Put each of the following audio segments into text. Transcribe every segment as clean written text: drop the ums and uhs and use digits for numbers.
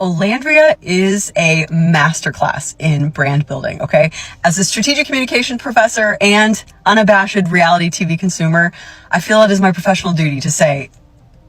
Olandria is a masterclass in brand building, okay? As a strategic communication professor and unabashed reality TV consumer, I feel it is my professional duty to say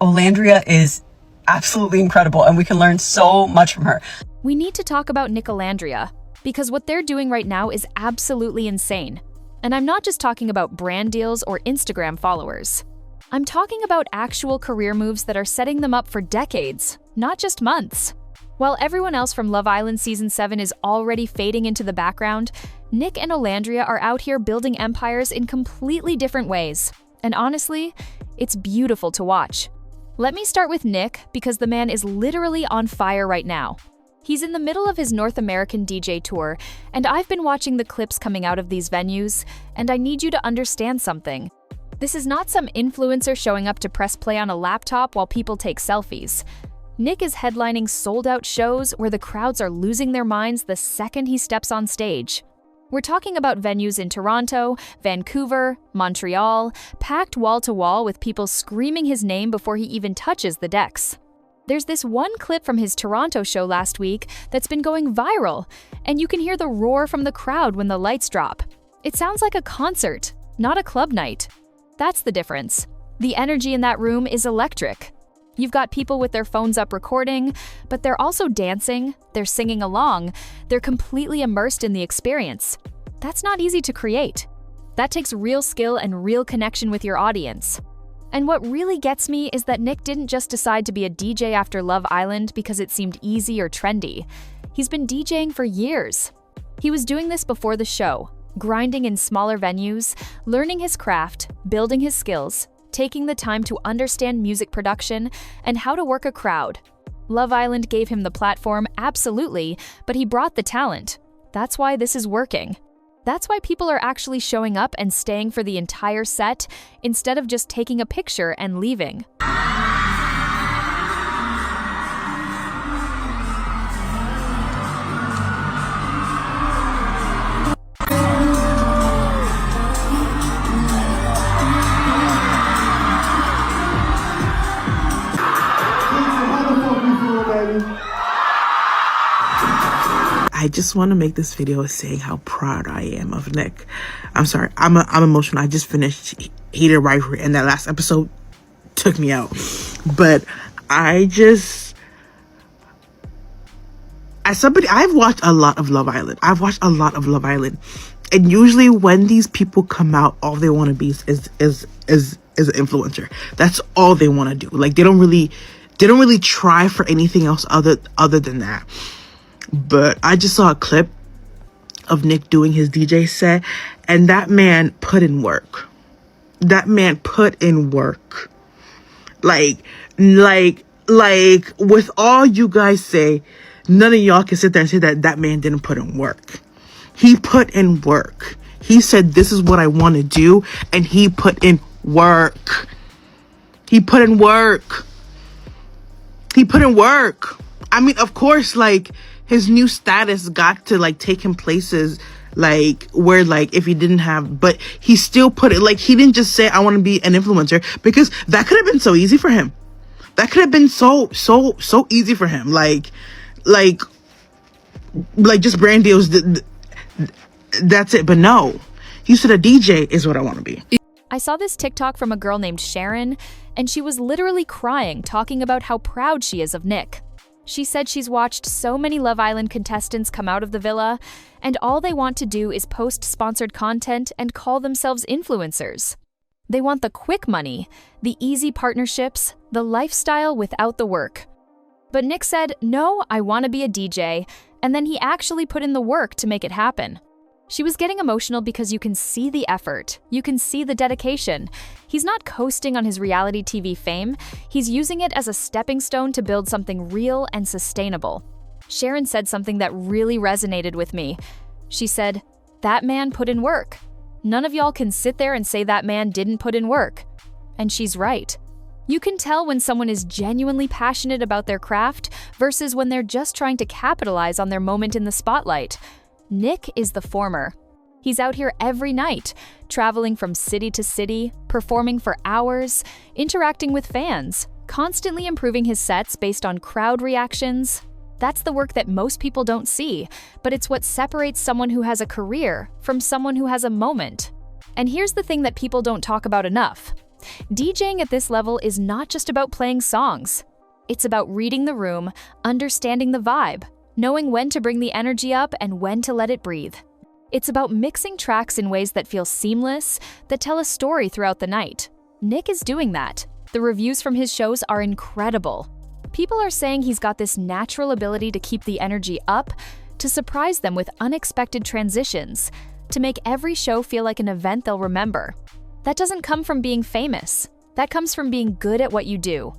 Olandria is absolutely incredible and we can learn so much from her. We need to talk about Nicolandria, because what they're doing right now is absolutely insane. And I'm not just talking about brand deals or Instagram followers. I'm talking about actual career moves that are setting them up for decades, not just months. While everyone else from Love Island Season 7 is already fading into the background, Nick and Olandria are out here building empires in completely different ways. And honestly, it's beautiful to watch. Let me start with Nick, because the man is literally on fire right now. He's in the middle of his North American DJ tour, and I've been watching the clips coming out of these venues, and I need you to understand something. This is not some influencer showing up to press play on a laptop while people take selfies. Nick is headlining sold-out shows where the crowds are losing their minds the second he steps on stage. We're talking about venues in Toronto, Vancouver, Montreal, packed wall-to-wall with people screaming his name before he even touches the decks. There's this one clip from his Toronto show last week that's been going viral, and you can hear the roar from the crowd when the lights drop. It sounds like a concert, not a club night. That's the difference. The energy in that room is electric. You've got people with their phones up recording, but they're also dancing, they're singing along, they're completely immersed in the experience. That's not easy to create. That takes real skill and real connection with your audience. And what really gets me is that Nick didn't just decide to be a DJ after Love Island because it seemed easy or trendy. He's been DJing for years. He was doing this before the show, grinding in smaller venues, learning his craft, building his skills, taking the time to understand music production and how to work a crowd. Love Island gave him the platform, absolutely, but he brought the talent. That's why this is working. That's why people are actually showing up and staying for the entire set instead of just taking a picture and leaving. I just want to make this video saying how proud I am of Nick. I'm sorry, I'm emotional. I just finished Heated Rivalry and that last episode took me out. But I've watched a lot of Love Island. And usually when these people come out, all they want to be is an influencer. That's all they want to do. Like they don't really try for anything else other than that. But I just saw a clip of Nick doing his DJ set, and that man put in work. Like, with all you guys say, none of y'all can sit there and say that man didn't put in work. He put in work. He said, this is what I want to do, and he put in work. I mean, of course, like, his new status got to, like, take him places, like, where, like, if he didn't have, but he still put it, like, he didn't just say, I want to be an influencer, because that could have been so easy for him. That could have been so easy for him. Like just brand deals, that's it. But no, he said a DJ is what I want to be. I saw this TikTok from a girl named Sharon, and she was literally crying, talking about how proud she is of Nick. She said she's watched so many Love Island contestants come out of the villa, and all they want to do is post sponsored content and call themselves influencers. They want the quick money, the easy partnerships, the lifestyle without the work. But Nick said, no, I want to be a DJ, and then he actually put in the work to make it happen. She was getting emotional because you can see the effort, you can see the dedication. He's not coasting on his reality TV fame, he's using it as a stepping stone to build something real and sustainable. Sharon said something that really resonated with me. She said, that man put in work. None of y'all can sit there and say that man didn't put in work. And she's right. You can tell when someone is genuinely passionate about their craft versus when they're just trying to capitalize on their moment in the spotlight. Nick is the former. He's out here every night, traveling from city to city, performing for hours, interacting with fans, constantly improving his sets based on crowd reactions. That's the work that most people don't see, but it's what separates someone who has a career from someone who has a moment. And here's the thing that people don't talk about enough. DJing at this level is not just about playing songs. It's about reading the room, understanding the vibe, knowing when to bring the energy up and when to let it breathe. It's about mixing tracks in ways that feel seamless, that tell a story throughout the night. Nick is doing that. The reviews from his shows are incredible. People are saying he's got this natural ability to keep the energy up, to surprise them with unexpected transitions, to make every show feel like an event they'll remember. That doesn't come from being famous. That comes from being good at what you do.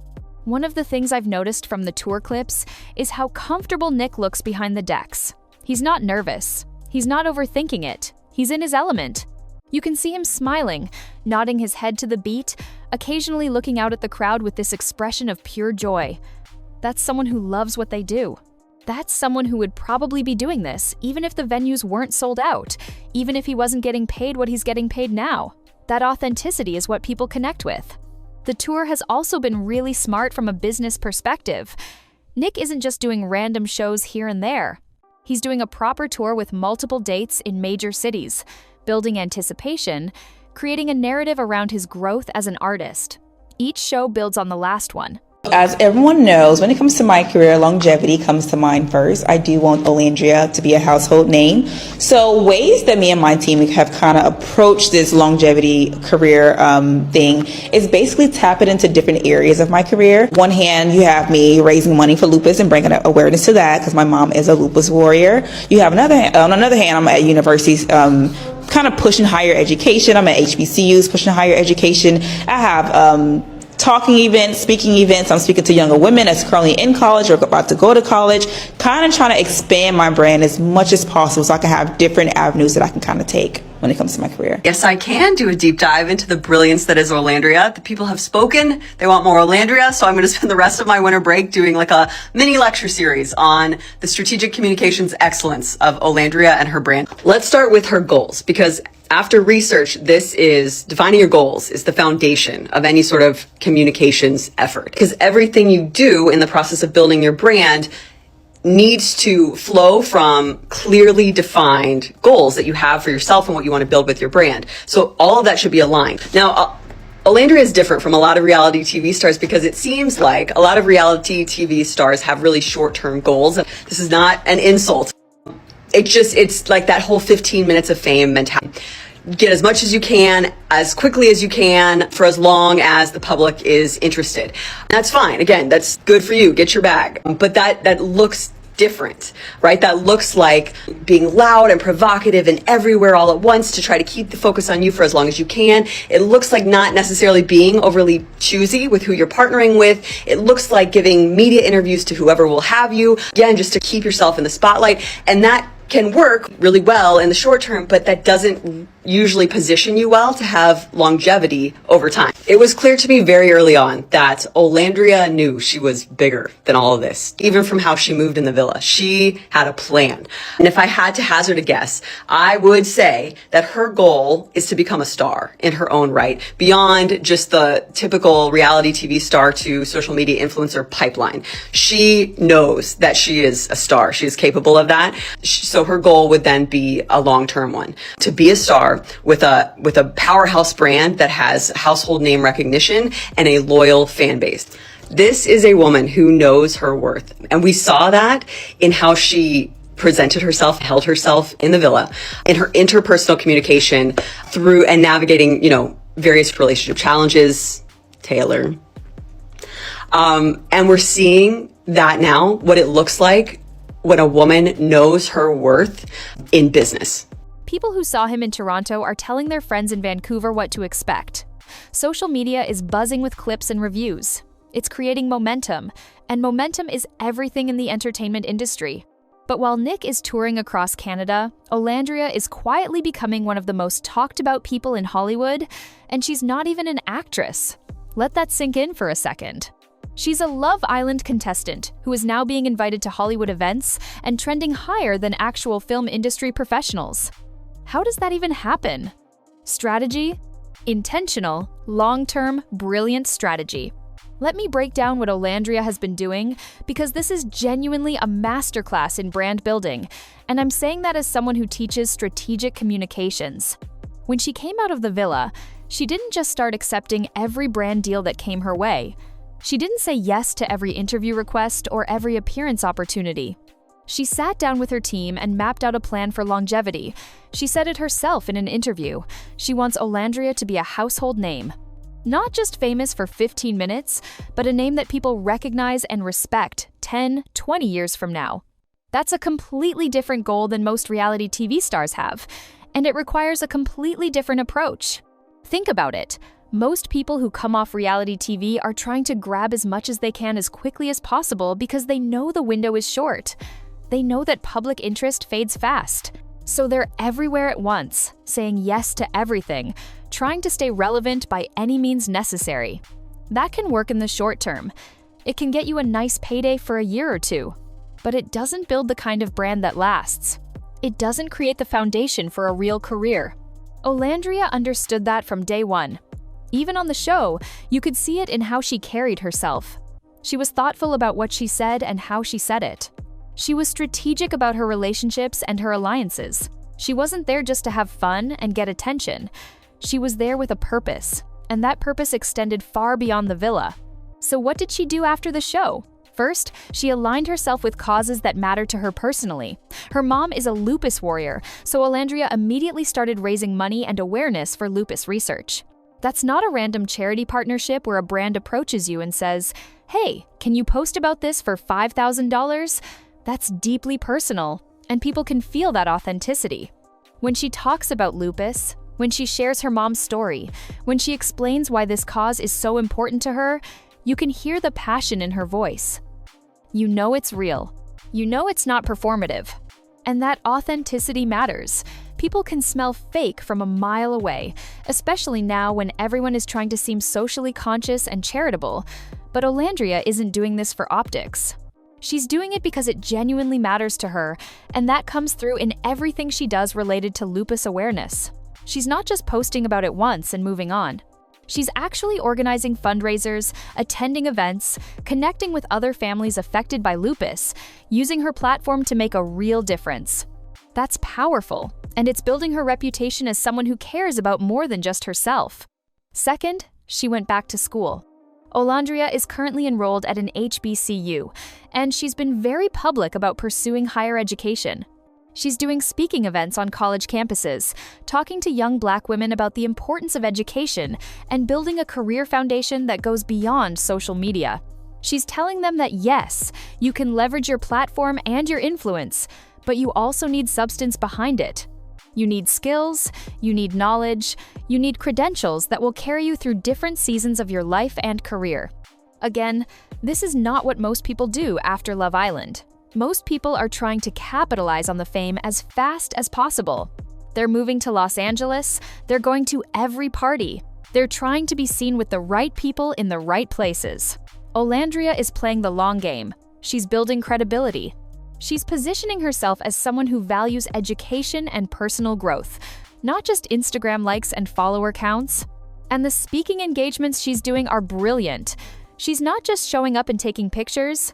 One of the things I've noticed from the tour clips is how comfortable Nick looks behind the decks. He's not nervous. He's not overthinking it. He's in his element. You can see him smiling, nodding his head to the beat, occasionally looking out at the crowd with this expression of pure joy. That's someone who loves what they do. That's someone who would probably be doing this even if the venues weren't sold out, even if he wasn't getting paid what he's getting paid now. That authenticity is what people connect with. The tour has also been really smart from a business perspective. Nick isn't just doing random shows here and there. He's doing a proper tour with multiple dates in major cities, building anticipation, creating a narrative around his growth as an artist. Each show builds on the last one. As everyone knows, when it comes to my career, longevity comes to mind first. I do want Olandria to be a household name. So ways that me and my team have kind of approached this longevity career thing is basically tap it into different areas of my career. One hand, you have me raising money for lupus and bringing awareness to that because my mom is a lupus warrior. You have on another hand, I'm at universities kind of pushing higher education. I'm at HBCUs pushing higher education. I have talking events, speaking events. I'm speaking to younger women that's currently in college or about to go to college, kind of trying to expand my brand as much as possible so I can have different avenues that I can kind of take when it comes to my career. Yes, I can do a deep dive into the brilliance that is Olandria. The people have spoken. They want more Olandria. So I'm going to spend the rest of my winter break doing like a mini lecture series on the strategic communications excellence of Olandria and her brand. Let's start with her goals, because after research, this is defining your goals is the foundation of any sort of communications effort, because everything you do in the process of building your brand needs to flow from clearly defined goals that you have for yourself and what you want to build with your brand. So all of that should be aligned. Now, Olandria is different from a lot of reality TV stars because it seems like a lot of reality TV stars have really short-term goals. This is not an insult. It's like that whole 15 minutes of fame mentality. Get as much as you can, as quickly as you can, for as long as the public is interested. That's fine. Again, that's good for you. Get your bag. But that looks different, right? That looks like being loud and provocative and everywhere all at once to try to keep the focus on you for as long as you can. It looks like not necessarily being overly choosy with who you're partnering with. It looks like giving media interviews to whoever will have you, again, just to keep yourself in the spotlight. And that can work really well in the short term, but that doesn't usually position you well to have longevity over time. It was clear to me very early on that Olandria knew she was bigger than all of this. Even from how she moved in the villa, she had a plan. And if I had to hazard a guess, I would say that her goal is to become a star in her own right, beyond just the typical reality TV star to social media influencer pipeline. She knows that she is a star. She is capable of that. So her goal would then be a long-term one, to be a star with a powerhouse brand that has household name recognition and a loyal fan base. This is a woman who knows her worth. And we saw that in how she presented herself, held herself in the villa, in her interpersonal communication through and navigating, various relationship challenges, Taylor. And we're seeing that now, what it looks like when a woman knows her worth in business. People who saw him in Toronto are telling their friends in Vancouver what to expect. Social media is buzzing with clips and reviews. It's creating momentum, and momentum is everything in the entertainment industry. But while Nick is touring across Canada, Olandria is quietly becoming one of the most talked about people in Hollywood, and she's not even an actress. Let that sink in for a second. She's a Love Island contestant who is now being invited to Hollywood events and trending higher than actual film industry professionals. How does that even happen? Strategy? Intentional, long-term, brilliant strategy. Let me break down what Olandria has been doing, because this is genuinely a masterclass in brand building, and I'm saying that as someone who teaches strategic communications. When she came out of the villa, she didn't just start accepting every brand deal that came her way. She didn't say yes to every interview request or every appearance opportunity. She sat down with her team and mapped out a plan for longevity. She said it herself in an interview. She wants Olandria to be a household name. Not just famous for 15 minutes, but a name that people recognize and respect 10, 20 years from now. That's a completely different goal than most reality TV stars have, and it requires a completely different approach. Think about it. Most people who come off reality TV are trying to grab as much as they can as quickly as possible because they know the window is short. They know that public interest fades fast. So they're everywhere at once, saying yes to everything, trying to stay relevant by any means necessary. That can work in the short term. It can get you a nice payday for a year or two, but it doesn't build the kind of brand that lasts. It doesn't create the foundation for a real career. Olandria understood that from day one. Even on the show, you could see it in how she carried herself. She was thoughtful about what she said and how she said it. She was strategic about her relationships and her alliances. She wasn't there just to have fun and get attention. She was there with a purpose, and that purpose extended far beyond the villa. So what did she do after the show? First, she aligned herself with causes that mattered to her personally. Her mom is a lupus warrior, so Olandria immediately started raising money and awareness for lupus research. That's not a random charity partnership where a brand approaches you and says, "Hey, can you post about this for $5,000? That's deeply personal, and people can feel that authenticity. When she talks about lupus, when she shares her mom's story, when she explains why this cause is so important to her, you can hear the passion in her voice. You know it's real. You know it's not performative. And that authenticity matters. People can smell fake from a mile away, especially now when everyone is trying to seem socially conscious and charitable. But Olandria isn't doing this for optics. She's doing it because it genuinely matters to her, and that comes through in everything she does related to lupus awareness. She's not just posting about it once and moving on. She's actually organizing fundraisers, attending events, connecting with other families affected by lupus, using her platform to make a real difference. That's powerful, and it's building her reputation as someone who cares about more than just herself. Second, she went back to school. Olandria is currently enrolled at an HBCU, and she's been very public about pursuing higher education. She's doing speaking events on college campuses, talking to young Black women about the importance of education and building a career foundation that goes beyond social media. She's telling them that yes, you can leverage your platform and your influence, but you also need substance behind it. You need skills, you need knowledge, you need credentials that will carry you through different seasons of your life and career. Again, this is not what most people do after Love Island. Most people are trying to capitalize on the fame as fast as possible. They're moving to Los Angeles, they're going to every party. They're trying to be seen with the right people in the right places. Olandria is playing the long game. She's building credibility. She's positioning herself as someone who values education and personal growth, not just Instagram likes and follower counts. And the speaking engagements she's doing are brilliant. She's not just showing up and taking pictures.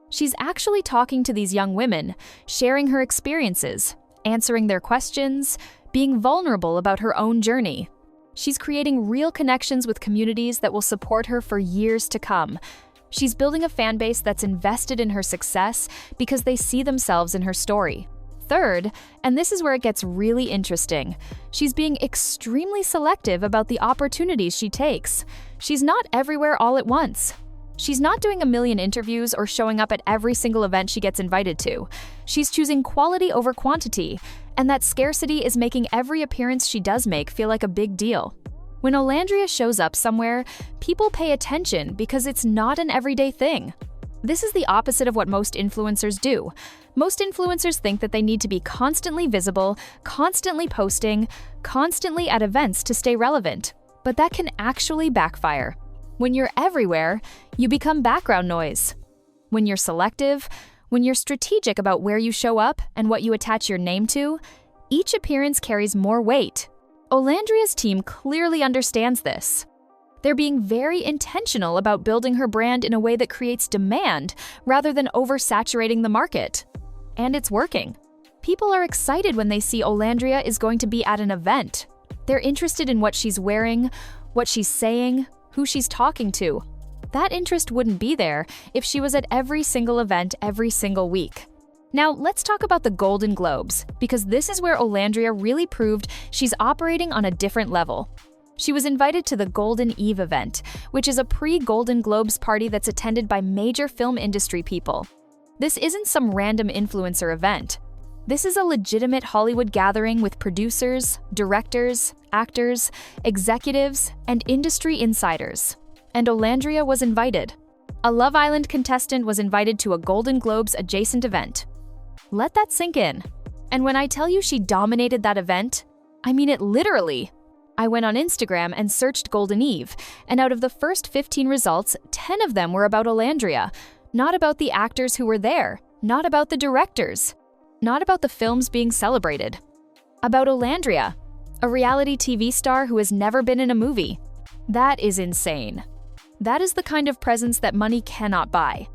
She's actually talking to these young women, sharing her experiences, answering their questions, being vulnerable about her own journey. She's creating real connections with communities that will support her for years to come. She's building a fan base that's invested in her success because they see themselves in her story. Third, and this is where it gets really interesting, she's being extremely selective about the opportunities she takes. She's not everywhere all at once. She's not doing a million interviews or showing up at every single event she gets invited to. She's choosing quality over quantity, and that scarcity is making every appearance she does make feel like a big deal. When Olandria shows up somewhere, people pay attention because it's not an everyday thing. This is the opposite of what most influencers do. Most influencers think that they need to be constantly visible, constantly posting, constantly at events to stay relevant. But that can actually backfire. When you're everywhere, you become background noise. When you're selective, when you're strategic about where you show up and what you attach your name to, each appearance carries more weight. Olandria's team clearly understands this. They're being very intentional about building her brand in a way that creates demand rather than oversaturating the market. And it's working. People are excited when they see Olandria is going to be at an event. They're interested in what she's wearing, what she's saying, who she's talking to. That interest wouldn't be there if she was at every single event every single week. Now, let's talk about the Golden Globes, because this is where Olandria really proved she's operating on a different level. She was invited to the Golden Eve event, which is a pre-Golden Globes party that's attended by major film industry people. This isn't some random influencer event. This is a legitimate Hollywood gathering with producers, directors, actors, executives, and industry insiders. And Olandria was invited. A Love Island contestant was invited to a Golden Globes adjacent event. Let that sink in. And when I tell you she dominated that event, I mean it literally. I went on Instagram and searched Golden Eve, and out of the first 15 results, 10 of them were about Olandria, not about the actors who were there, not about the directors, not about the films being celebrated. About Olandria, a reality TV star who has never been in a movie. That is insane. That is the kind of presence that money cannot buy.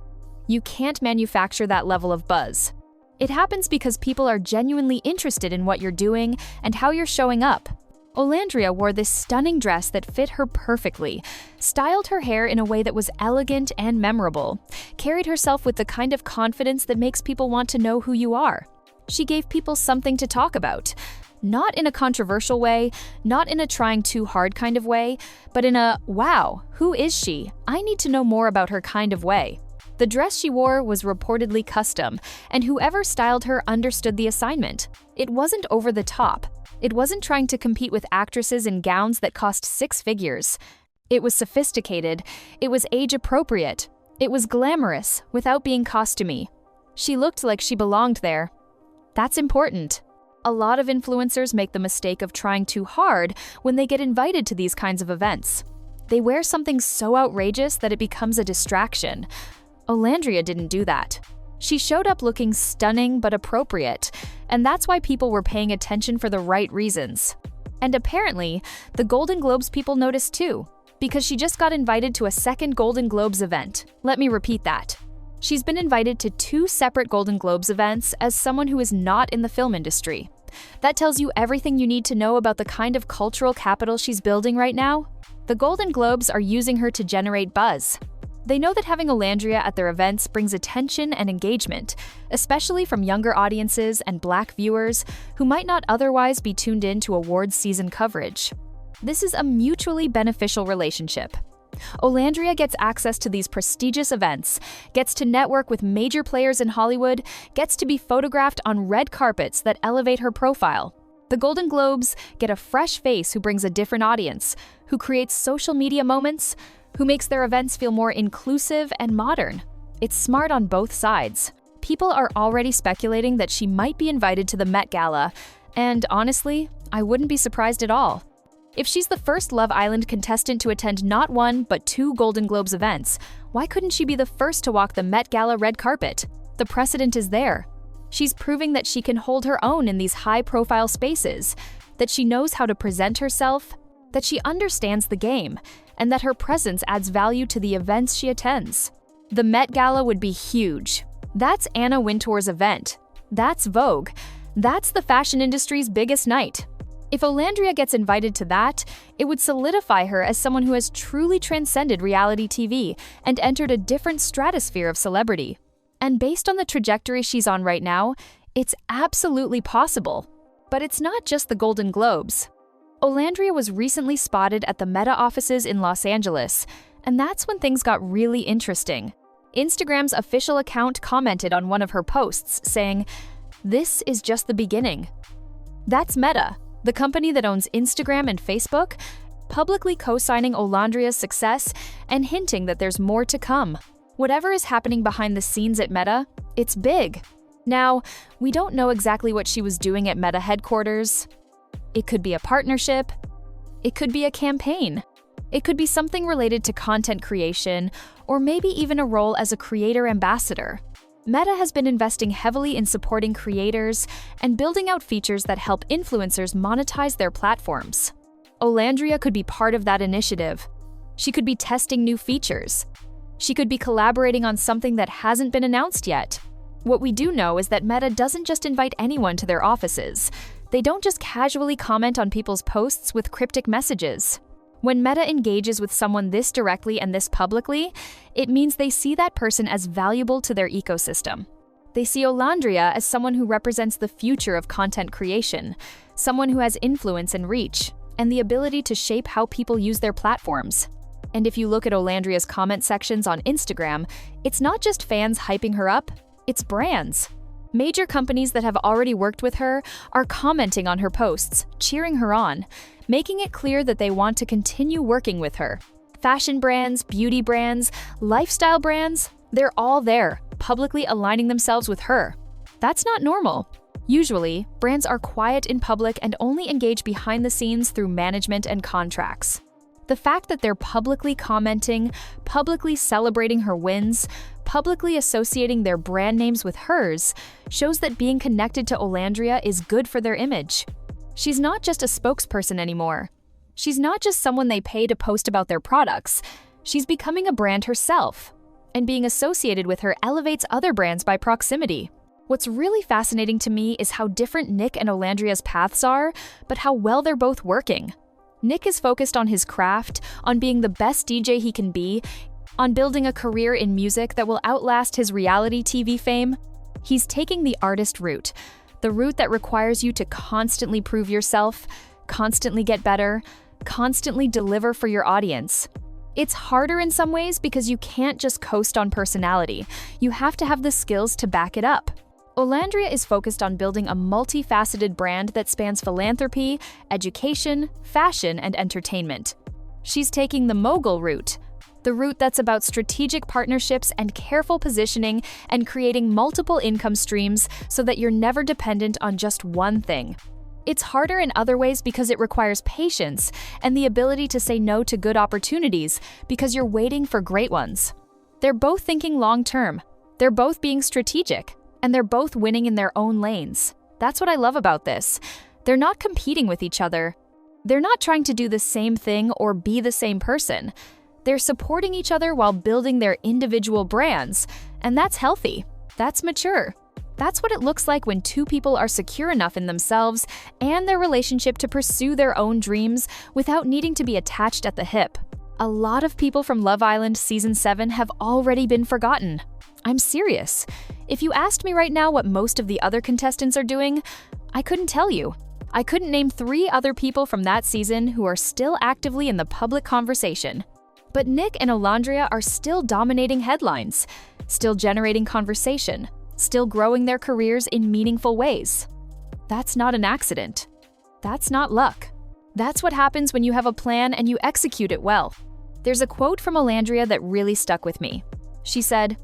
You can't manufacture that level of buzz. It happens because people are genuinely interested in what you're doing and how you're showing up. Olandria wore this stunning dress that fit her perfectly, styled her hair in a way that was elegant and memorable, carried herself with the kind of confidence that makes people want to know who you are. She gave people something to talk about. Not in a controversial way, not in a trying too hard kind of way, but in a, wow, who is she? I need to know more about her kind of way. The dress she wore was reportedly custom, and whoever styled her understood the assignment. It wasn't over the top. It wasn't trying to compete with actresses in gowns that cost 6 figures. It was sophisticated. It was age-appropriate. It was glamorous, without being costumey. She looked like she belonged there. That's important. A lot of influencers make the mistake of trying too hard when they get invited to these kinds of events. They wear something so outrageous that it becomes a distraction. Olandria didn't do that. She showed up looking stunning but appropriate, and that's why people were paying attention for the right reasons. And apparently, the Golden Globes people noticed too, because she just got invited to a second Golden Globes event. Let me repeat that. She's been invited to 2 separate Golden Globes events as someone who is not in the film industry. That tells you everything you need to know about the kind of cultural capital she's building right now. The Golden Globes are using her to generate buzz. They know that having Olandria at their events brings attention and engagement, especially from younger audiences and Black viewers who might not otherwise be tuned in to awards season coverage. This is a mutually beneficial relationship. Olandria gets access to these prestigious events, gets to network with major players in Hollywood, gets to be photographed on red carpets that elevate her profile. The Golden Globes get a fresh face who brings a different audience, who creates social media moments, who makes their events feel more inclusive and modern. It's smart on both sides. People are already speculating that she might be invited to the Met Gala, and honestly, I wouldn't be surprised at all. If she's the first Love Island contestant to attend not 1 but 2 Golden Globes events, why couldn't she be the first to walk the Met Gala red carpet? The precedent is there. She's proving that she can hold her own in these high-profile spaces, that she knows how to present herself, that she understands the game, and that her presence adds value to the events she attends. The Met Gala would be huge. That's Anna Wintour's event. That's Vogue. That's the fashion industry's biggest night. If Olandria gets invited to that, it would solidify her as someone who has truly transcended reality TV and entered a different stratosphere of celebrity. And based on the trajectory she's on right now, it's absolutely possible. But it's not just the Golden Globes. Olandria was recently spotted at the Meta offices in Los Angeles, and that's when things got really interesting. Instagram's official account commented on one of her posts, saying, "This is just the beginning." That's Meta, the company that owns Instagram and Facebook, publicly co-signing Olandria's success and hinting that there's more to come. Whatever is happening behind the scenes at Meta, it's big. Now, we don't know exactly what she was doing at Meta headquarters. It could be a partnership. It could be a campaign. It could be something related to content creation, or maybe even a role as a creator ambassador. Meta has been investing heavily in supporting creators and building out features that help influencers monetize their platforms. Olandria could be part of that initiative. She could be testing new features. She could be collaborating on something that hasn't been announced yet. What we do know is that Meta doesn't just invite anyone to their offices. They don't just casually comment on people's posts with cryptic messages. When Meta engages with someone this directly and this publicly, it means they see that person as valuable to their ecosystem. They see Olandria as someone who represents the future of content creation, someone who has influence and reach, and the ability to shape how people use their platforms. And if you look at Olandria's comment sections on Instagram, it's not just fans hyping her up, it's brands. Major companies that have already worked with her are commenting on her posts, cheering her on, making it clear that they want to continue working with her. Fashion brands, beauty brands, lifestyle brands, they're all there, publicly aligning themselves with her. That's not normal. Usually, brands are quiet in public and only engage behind the scenes through management and contracts. The fact that they're publicly commenting, publicly celebrating her wins, publicly associating their brand names with hers, shows that being connected to Olandria is good for their image. She's not just a spokesperson anymore. She's not just someone they pay to post about their products. She's becoming a brand herself. And being associated with her elevates other brands by proximity. What's really fascinating to me is how different Nick and Olandria's paths are, but how well they're both working. Nick is focused on his craft, on being the best DJ he can be, on building a career in music that will outlast his reality TV fame. He's taking the artist route, the route that requires you to constantly prove yourself, constantly get better, constantly deliver for your audience. It's harder in some ways because you can't just coast on personality. You have to have the skills to back it up. Olandria is focused on building a multifaceted brand that spans philanthropy, education, fashion, and entertainment. She's taking the mogul route, the route that's about strategic partnerships and careful positioning and creating multiple income streams so that you're never dependent on just one thing. It's harder in other ways because it requires patience and the ability to say no to good opportunities because you're waiting for great ones. They're both thinking long-term. They're both being strategic. And they're both winning in their own lanes. That's what I love about this. They're not competing with each other. They're not trying to do the same thing or be the same person. They're supporting each other while building their individual brands, and that's healthy. That's mature. That's what it looks like when two people are secure enough in themselves and their relationship to pursue their own dreams without needing to be attached at the hip. A lot of people from Love Island Season 7 have already been forgotten. I'm serious. If you asked me right now what most of the other contestants are doing, I couldn't tell you. I couldn't name 3 other people from that season who are still actively in the public conversation. But Nick and Olandria are still dominating headlines, still generating conversation, still growing their careers in meaningful ways. That's not an accident. That's not luck. That's what happens when you have a plan and you execute it well. There's a quote from Olandria that really stuck with me. She said,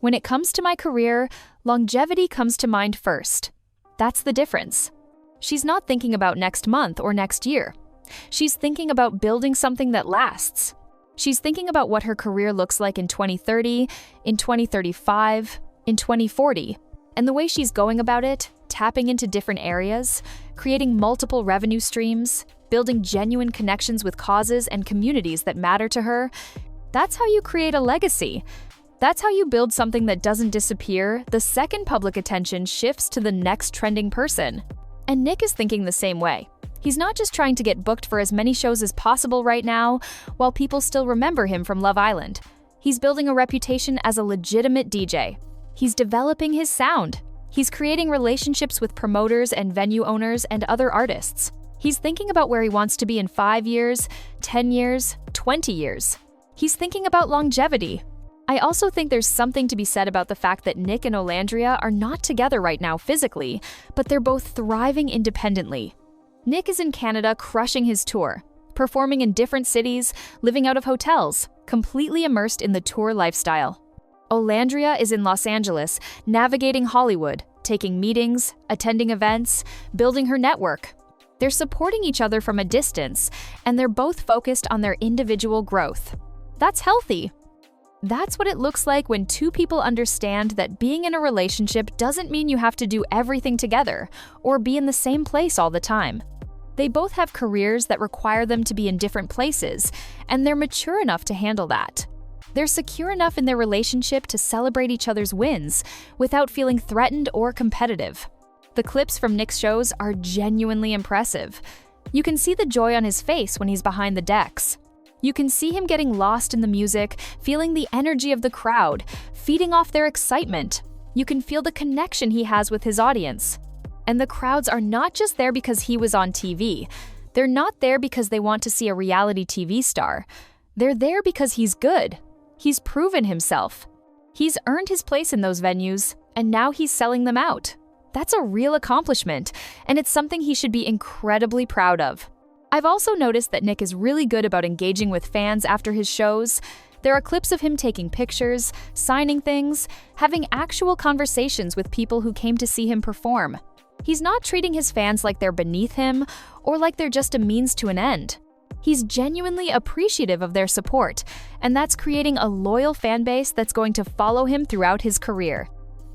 "When it comes to my career, longevity comes to mind first." That's the difference. She's not thinking about next month or next year. She's thinking about building something that lasts. She's thinking about what her career looks like in 2030, in 2035, in 2040. And the way she's going about it, tapping into different areas, creating multiple revenue streams, building genuine connections with causes and communities that matter to her, that's how you create a legacy. That's how you build something that doesn't disappear the second public attention shifts to the next trending person. And Nick is thinking the same way. He's not just trying to get booked for as many shows as possible right now, while people still remember him from Love Island. He's building a reputation as a legitimate DJ. He's developing his sound. He's creating relationships with promoters and venue owners and other artists. He's thinking about where he wants to be in 5 years, 10 years, 20 years. He's thinking about longevity. I also think there's something to be said about the fact that Nick and Olandria are not together right now physically, but they're both thriving independently. Nick is in Canada crushing his tour, performing in different cities, living out of hotels, completely immersed in the tour lifestyle. Olandria is in Los Angeles, navigating Hollywood, taking meetings, attending events, building her network. They're supporting each other from a distance, and they're both focused on their individual growth. That's healthy. That's what it looks like when two people understand that being in a relationship doesn't mean you have to do everything together or be in the same place all the time. They both have careers that require them to be in different places, and they're mature enough to handle that. They're secure enough in their relationship to celebrate each other's wins without feeling threatened or competitive. The clips from Nick's shows are genuinely impressive. You can see the joy on his face when he's behind the decks. You can see him getting lost in the music, feeling the energy of the crowd, feeding off their excitement. You can feel the connection he has with his audience. And the crowds are not just there because he was on TV. They're not there because they want to see a reality TV star. They're there because he's good. He's proven himself. He's earned his place in those venues, and now he's selling them out. That's a real accomplishment, and it's something he should be incredibly proud of. I've also noticed that Nick is really good about engaging with fans after his shows. There are clips of him taking pictures, signing things, having actual conversations with people who came to see him perform. He's not treating his fans like they're beneath him or like they're just a means to an end. He's genuinely appreciative of their support, and that's creating a loyal fan base that's going to follow him throughout his career.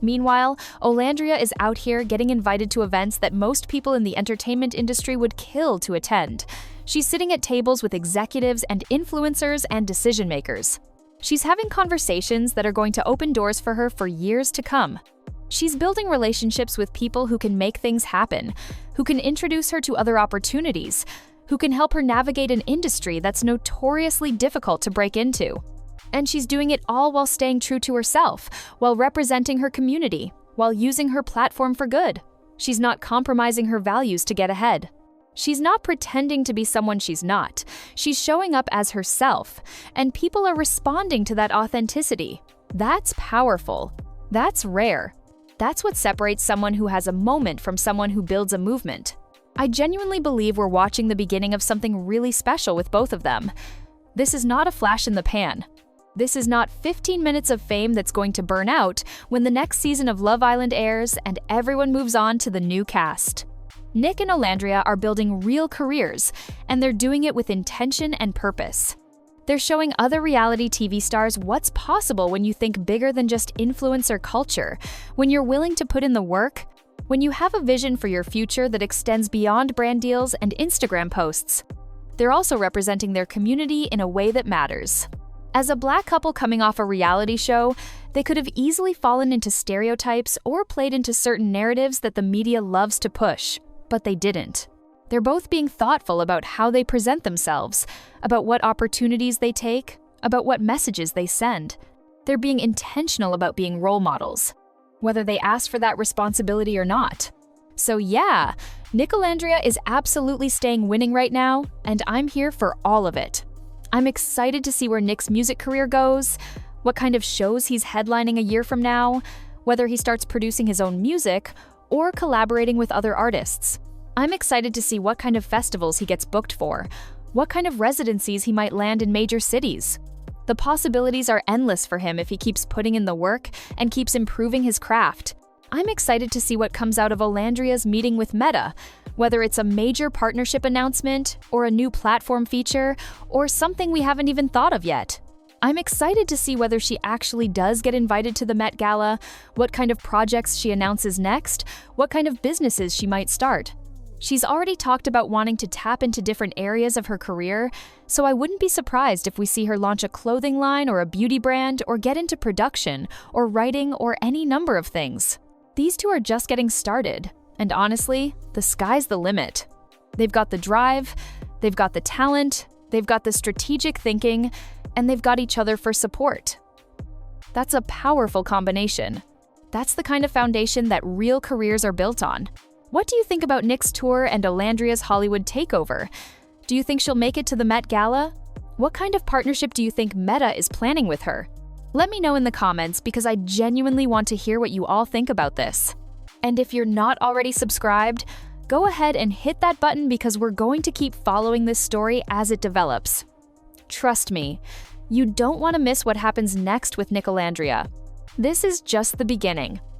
Meanwhile, Olandria is out here getting invited to events that most people in the entertainment industry would kill to attend. She's sitting at tables with executives and influencers and decision makers. She's having conversations that are going to open doors for her for years to come. She's building relationships with people who can make things happen, who can introduce her to other opportunities, who can help her navigate an industry that's notoriously difficult to break into. And she's doing it all while staying true to herself, while representing her community, while using her platform for good. She's not compromising her values to get ahead. She's not pretending to be someone she's not. She's showing up as herself, and people are responding to that authenticity. That's powerful. That's rare. That's what separates someone who has a moment from someone who builds a movement. I genuinely believe we're watching the beginning of something really special with both of them. This is not a flash in the pan. This is not 15 minutes of fame that's going to burn out when the next season of Love Island airs and everyone moves on to the new cast. Nick and Olandria are building real careers, and they're doing it with intention and purpose. They're showing other reality TV stars what's possible when you think bigger than just influencer culture, when you're willing to put in the work, when you have a vision for your future that extends beyond brand deals and Instagram posts. They're also representing their community in a way that matters. As a Black couple coming off a reality show, they could have easily fallen into stereotypes or played into certain narratives that the media loves to push, but they didn't. They're both being thoughtful about how they present themselves, about what opportunities they take, about what messages they send. They're being intentional about being role models, whether they ask for that responsibility or not. So yeah, Nicolandria is absolutely staying winning right now, and I'm here for all of it. I'm excited to see where Nick's music career goes, what kind of shows he's headlining a year from now, whether he starts producing his own music or collaborating with other artists. I'm excited to see what kind of festivals he gets booked for, what kind of residencies he might land in major cities. The possibilities are endless for him if he keeps putting in the work and keeps improving his craft. I'm excited to see what comes out of Olandria's meeting with Meta, whether it's a major partnership announcement or a new platform feature or something we haven't even thought of yet. I'm excited to see whether she actually does get invited to the Met Gala, what kind of projects she announces next, what kind of businesses she might start. She's already talked about wanting to tap into different areas of her career, so I wouldn't be surprised if we see her launch a clothing line or a beauty brand or get into production or writing or any number of things. These two are just getting started, and honestly, the sky's the limit. They've got the drive, they've got the talent, they've got the strategic thinking, and they've got each other for support. That's a powerful combination. That's the kind of foundation that real careers are built on. What do you think about Nick's tour and Olandria's Hollywood takeover? Do you think she'll make it to the Met Gala? What kind of partnership do you think Meta is planning with her? Let me know in the comments because I genuinely want to hear what you all think about this. And if you're not already subscribed, go ahead and hit that button because we're going to keep following this story as it develops. Trust me, you don't want to miss what happens next with Nicolandria. This is just the beginning.